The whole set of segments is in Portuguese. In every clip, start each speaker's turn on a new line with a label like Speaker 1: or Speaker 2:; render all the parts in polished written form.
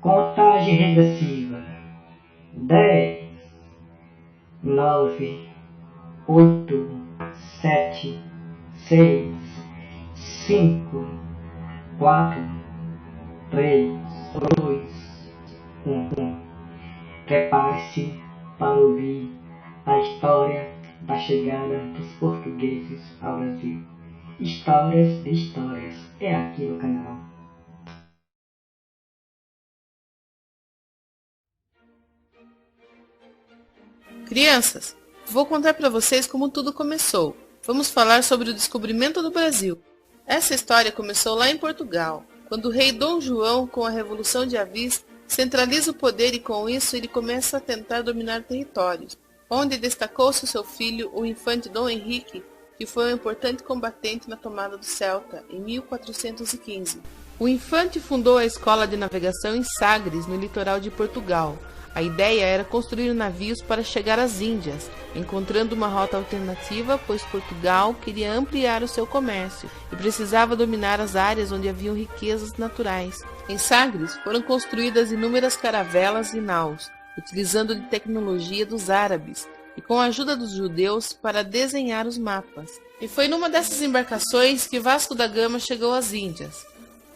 Speaker 1: Contagem regressiva. 10, 9, 8, 7, 6, 5, 4, 3, 2, 1. Prepare-se para ouvir a história da chegada dos portugueses ao Brasil. Histórias de histórias. É aqui no canal.
Speaker 2: Crianças, vou contar para vocês como tudo começou. Vamos falar sobre o descobrimento do Brasil. Essa história começou lá em Portugal, quando o rei Dom João, com a Revolução de Avis, centraliza o poder e com isso ele começa a tentar dominar territórios, onde destacou-se o seu filho, o infante Dom Henrique, que foi um importante combatente na tomada do Celta, em 1415. O infante fundou a escola de navegação em Sagres, no litoral de Portugal. A ideia era construir navios para chegar às Índias, encontrando uma rota alternativa, pois Portugal queria ampliar o seu comércio e precisava dominar as áreas onde haviam riquezas naturais. Em Sagres foram construídas inúmeras caravelas e naus, utilizando de tecnologia dos árabes e com a ajuda dos judeus para desenhar os mapas. E foi numa dessas embarcações que Vasco da Gama chegou às Índias.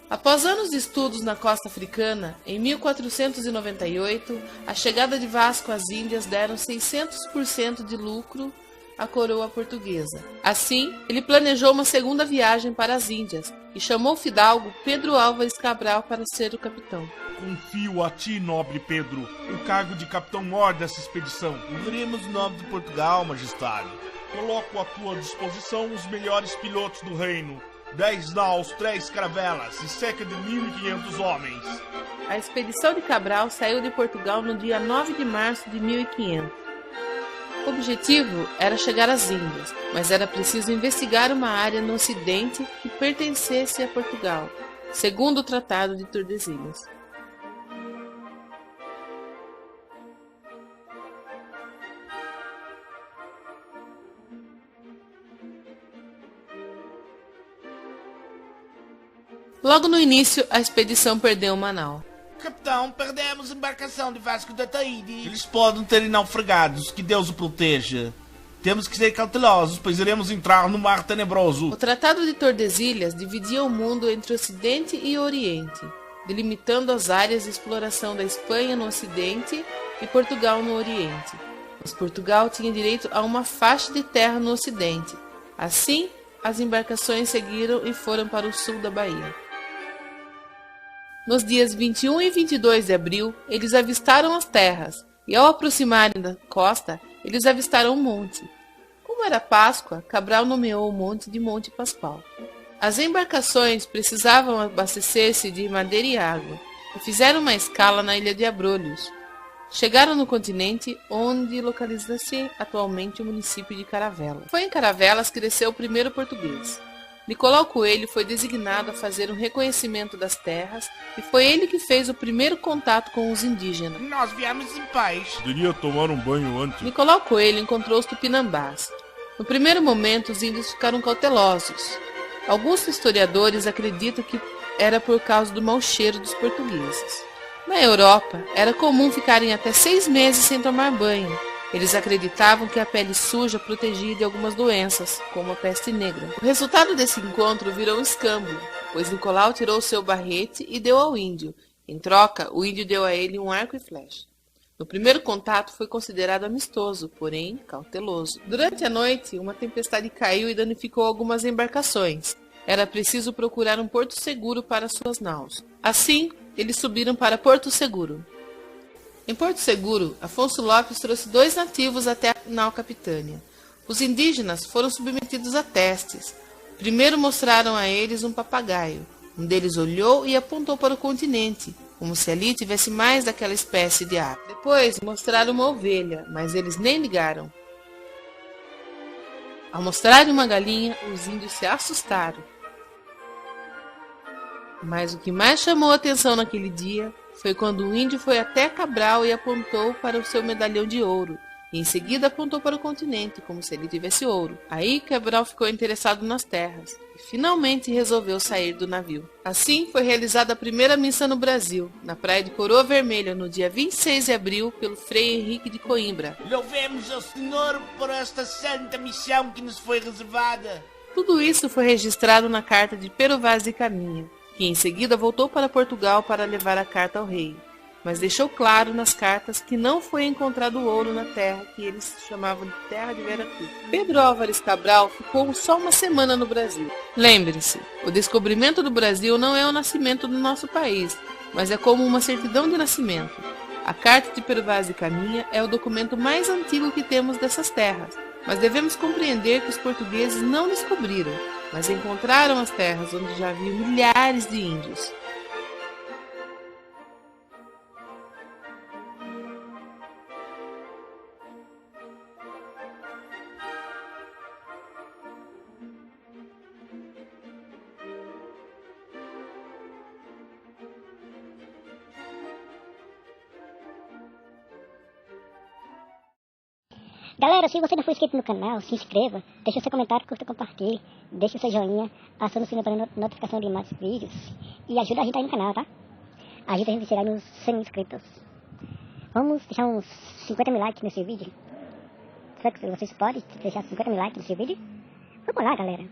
Speaker 2: Após anos de estudos na costa africana, em 1498, a chegada de Vasco às Índias deram 600% de lucro à coroa portuguesa. Assim, ele planejou uma segunda viagem para as Índias e chamou o fidalgo Pedro Álvares Cabral para ser o capitão.
Speaker 3: Confio a ti, nobre Pedro, o cargo de capitão-mor dessa expedição.
Speaker 4: Cumpriremos o nome de Portugal, majestade.
Speaker 3: Coloco à tua disposição os melhores pilotos do reino. 10 naus, 3 caravelas e cerca de 1.500 homens.
Speaker 2: A expedição de Cabral saiu de Portugal no dia 9 de março de 1500. O objetivo era chegar às Índias, mas era preciso investigar uma área no ocidente que pertencesse a Portugal, segundo o Tratado de Tordesilhas. Logo no início, a expedição perdeu uma nau.
Speaker 4: Capitão, perdemos a embarcação de Vasco da Taíde. Eles podem ter naufragados, que Deus o proteja. Temos que ser cautelosos, pois iremos entrar no mar tenebroso.
Speaker 2: O Tratado de Tordesilhas dividia o mundo entre Ocidente e Oriente, delimitando as áreas de exploração da Espanha no Ocidente e Portugal no Oriente. Mas Portugal tinha direito a uma faixa de terra no Ocidente. Assim, as embarcações seguiram e foram para o sul da Bahia. Nos dias 21 e 22 de abril, eles avistaram as terras, e ao aproximarem da costa, eles avistaram um monte. Como era Páscoa, Cabral nomeou o monte de Monte Pascoal. As embarcações precisavam abastecer-se de madeira e água, e fizeram uma escala na ilha de Abrolhos. Chegaram no continente, onde localiza-se atualmente o município de Caravelas. Foi em Caravelas que desceu o primeiro português. Nicolau Coelho foi designado a fazer um reconhecimento das terras e foi ele que fez o primeiro contato com os indígenas.
Speaker 4: Nós viemos em paz.
Speaker 3: Poderia tomar um banho antes.
Speaker 2: Nicolau Coelho encontrou os tupinambás. No primeiro momento, os índios ficaram cautelosos. Alguns historiadores acreditam que era por causa do mau cheiro dos portugueses. Na Europa, era comum ficarem até 6 meses sem tomar banho. Eles acreditavam que a pele suja protegia de algumas doenças, como a peste negra. O resultado desse encontro virou um escândalo, pois Nicolau tirou seu barrete e deu ao índio. Em troca, o índio deu a ele um arco e flecha. No primeiro contato foi considerado amistoso, porém cauteloso. Durante a noite, uma tempestade caiu e danificou algumas embarcações. Era preciso procurar um porto seguro para suas naus. Assim, eles subiram para Porto Seguro. Em Porto Seguro, Afonso Lopes trouxe 2 nativos até a nau capitânia. Os indígenas foram submetidos a testes. Primeiro mostraram a eles um papagaio. Um deles olhou e apontou para o continente, como se ali tivesse mais daquela espécie de ave. Depois mostraram uma ovelha, mas eles nem ligaram. Ao mostrarem uma galinha, os índios se assustaram. Mas o que mais chamou a atenção naquele dia foi quando o índio foi até Cabral e apontou para o seu medalhão de ouro. e em seguida apontou para o continente, como se ele tivesse ouro. Aí Cabral ficou interessado nas terras e finalmente resolveu sair do navio. Assim foi realizada a primeira missa no Brasil, na praia de Coroa Vermelha, no dia 26 de abril, pelo Frei Henrique de Coimbra.
Speaker 4: Louvemos ao Senhor por esta santa missão que nos foi reservada.
Speaker 2: Tudo isso foi registrado na carta de Pero Vaz de Caminha, que em seguida voltou para Portugal para levar a carta ao rei, mas deixou claro nas cartas que não foi encontrado ouro na terra que eles chamavam de Terra de Veracruz. Pedro Álvares Cabral ficou só uma semana no Brasil. Lembre-se, o descobrimento do Brasil não é o nascimento do nosso país, mas é como uma certidão de nascimento. A carta de Pero Vaz de Caminha é o documento mais antigo que temos dessas terras, mas devemos compreender que os portugueses não descobriram, mas encontraram as terras onde já havia milhares de índios.
Speaker 5: Galera, se você não for inscrito no canal, se inscreva, deixe seu comentário, curta, compartilhe, deixe seu joinha, acione o sininho para notificação de mais vídeos e ajuda a gente aí no canal, tá? Ajuda a gente a chegar nos 100 mil inscritos. Vamos deixar uns 50 mil likes nesse vídeo. Será que vocês podem deixar 50 mil likes nesse vídeo? Vamos lá, galera.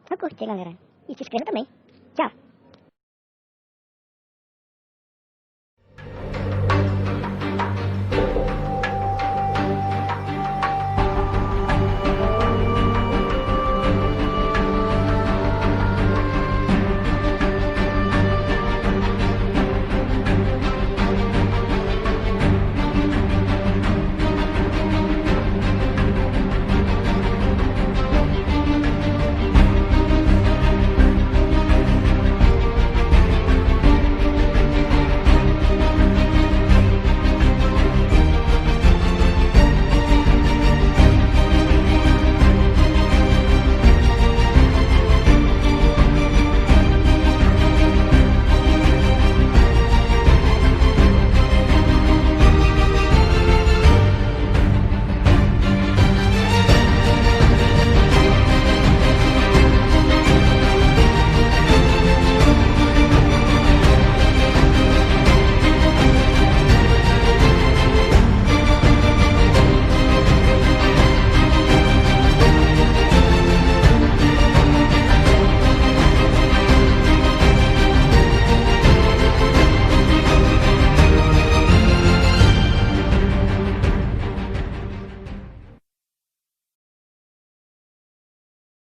Speaker 5: Vamos curtir, galera. E se inscreva também. Tchau.